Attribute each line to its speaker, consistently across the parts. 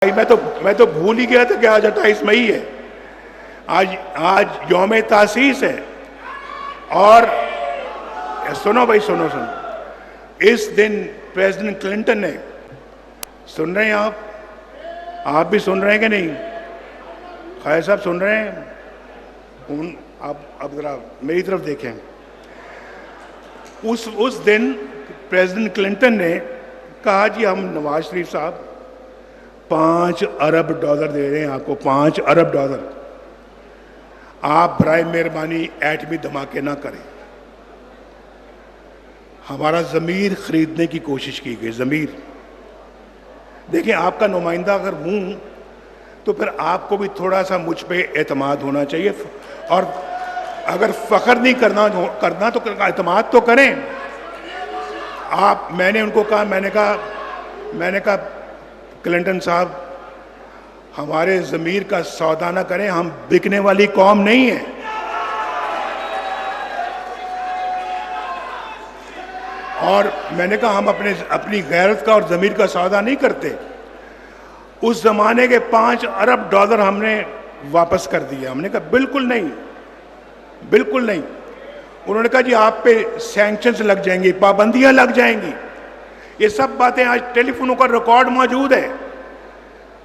Speaker 1: मैं तो भूल ही गया था कि आज 28 मई है। आज आज यौम तासीस है। और सुनो भाई, सुनो सुनो, इस दिन प्रेसिडेंट क्लिंटन ने, सुन रहे हैं आप भी सुन रहे हैं कि नहीं? खैर साहब सुन रहे हैं? आप जरा मेरी तरफ देखें। उस दिन प्रेसिडेंट क्लिंटन ने कहा जी हम नवाज शरीफ साहब $5 अरब दे रहे हैं आपको, $5 अरब। आप बराए मेहरबानी एटमी धमाके ना करें। हमारा ज़मीर खरीदने की कोशिश की गई, ज़मीर। देखिए, आपका नुमाइंदा अगर हूं तो फिर आपको भी थोड़ा सा मुझ पे एतमाद होना चाहिए, और अगर फख्र नहीं करना तो एतमाद तो करें। मैंने उनको कहा, मैंने कहा क्लिंटन साहब, हमारे ज़मीर का सौदा ना करें, हम बिकने वाली कौम नहीं है। और मैंने कहा हम अपनी गैरत का और ज़मीर का सौदा नहीं करते। उस ज़माने के $5 अरब हमने वापस कर दिया। हमने कहा बिल्कुल नहीं, बिल्कुल नहीं। उन्होंने कहा जी आप पे सैंक्शंस लग जाएंगी, पाबंदियां लग जाएंगी। ये सब बातें आज टेलीफोनों का रिकॉर्ड मौजूद है,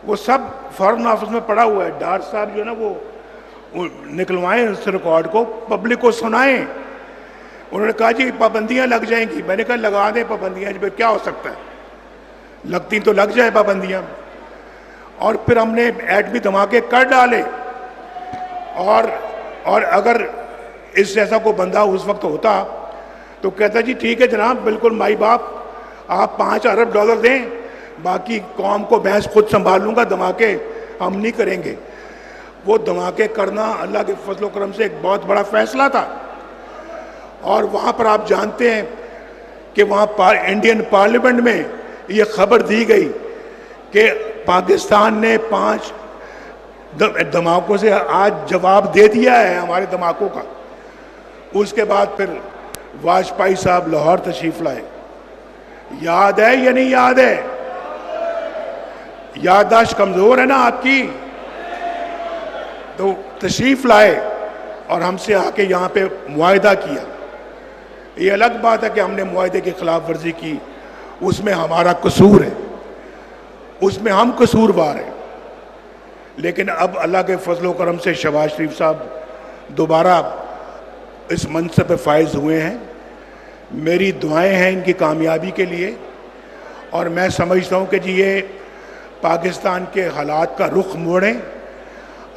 Speaker 1: वो सब फॉरेन ऑफिस में पड़ा हुआ है। डार साहब जो है ना, वो निकलवाएं उस रिकॉर्ड को, पब्लिक को सुनाएं। उन्होंने कहा जी पाबंदियां लग जाएंगी। मैंने कहा लगा दें पाबंदियां, जी क्या हो सकता है, लगती तो लग जाए पाबंदियां। और फिर हमने एटमी धमाके कर डाले। और अगर इस जैसा कोई बंदा उस वक्त होता तो कहता जी ठीक है जनाब, बिल्कुल माई बाप, आप $5 अरब दें, बाकी कौम को मैं खुद संभाल लूंगा, धमाके हम नहीं करेंगे। वो धमाके करना अल्लाह के फजल करम से एक बहुत बड़ा फैसला था। और वहाँ पर आप जानते हैं कि वहाँ इंडियन पार्लियामेंट में ये खबर दी गई कि पाकिस्तान ने 5 धमाकों से आज जवाब दे दिया है हमारे धमाकों का। उसके बाद फिर वाजपेयी साहब लाहौर तशरीफ लाए। याद है या नहीं याद है? याददाश्त कमजोर है ना आपकी? तो तशरीफ लाए और हमसे आके यहाँ पे मुआहदा किया। ये अलग बात है कि हमने मुआहदे की खिलाफ वर्जी की, उसमें हमारा कसूर है, उसमें हम कसूरवार हैं। लेकिन अब अल्लाह के फजल करम से शहबाज शरीफ साहब दोबारा इस मनसब पे फायज हुए हैं। मेरी दुआएं हैं इनकी कामयाबी के लिए। और मैं समझता हूँ कि जी ये पाकिस्तान के हालात का रुख मोड़ें।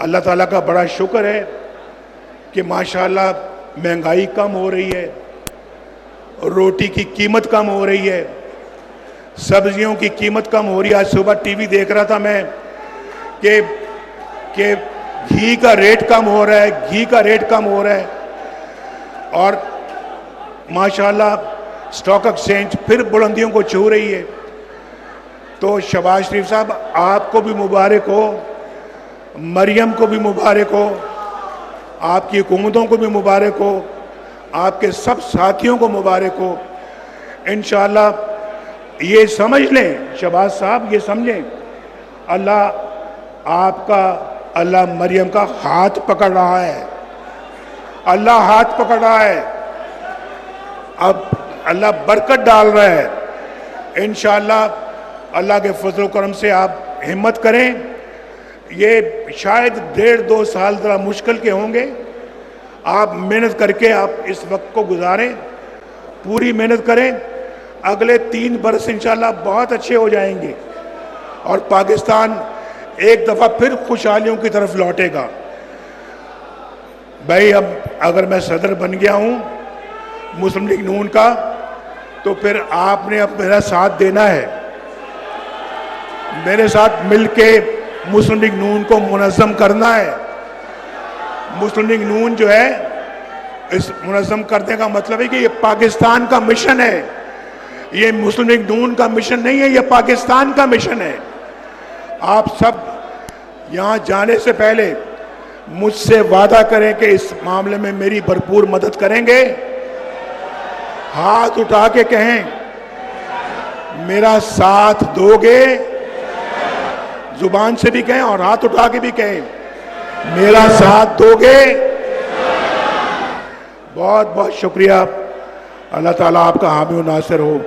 Speaker 1: अल्लाह ताला का बड़ा शुक्र है कि माशाल्लाह महंगाई कम हो रही है, रोटी की कीमत कम हो रही है, सब्जियों की कीमत कम हो रही है। आज सुबह टीवी देख रहा था मैं कि घी का रेट कम हो रहा है, घी का रेट कम हो रहा है। और माशाल्लाह स्टॉक एक्सचेंज फिर बुलंदियों को छू रही है। तो शहबाज शरीफ साहब आपको भी मुबारक हो, मरियम को भी मुबारक हो, आपकी हुकूमतों को भी मुबारक हो, आपके सब साथियों को मुबारक हो। इंशाअल्लाह ये समझ लें शहबाज साहब, ये समझें अल्लाह मरियम का हाथ पकड़ रहा है, अल्लाह हाथ पकड़ रहा है। अब अल्लाह बरकत डाल रहा है। इंशाअल्लाह अल्लाह के फजल करम से आप हिम्मत करें। ये शायद 1.5-2 साल ज़रा मुश्किल के होंगे। आप मेहनत करके आप इस वक्त को गुजारें, पूरी मेहनत करें। अगले 3 बरस इंशाअल्लाह बहुत अच्छे हो जाएंगे और पाकिस्तान एक दफ़ा फिर खुशहालियों की तरफ लौटेगा। भाई अब अगर मैं सदर बन गया हूँ मुस्लिम लीग नून का, तो फिर आपने अब मेरा साथ देना है। मेरे साथ मिलके मुस्लिम लीग नून को मुनज़्ज़म करना है। मुस्लिम लीग नून जो है, इस मुनज़्ज़म करने का मतलब है कि ये पाकिस्तान का मिशन है, ये मुस्लिम लीग नून का मिशन नहीं है, ये पाकिस्तान का मिशन है। आप सब यहाँ जाने से पहले मुझसे वादा करें कि इस मामले में मेरी भरपूर मदद करेंगे। हाथ उठा के कहें मेरा साथ दोगे? जुबान से भी कहें और हाथ उठा के भी कहें, मेरा साथ दोगे? बहुत बहुत शुक्रिया। अल्लाह ताला आपका हामी और नासिर हो।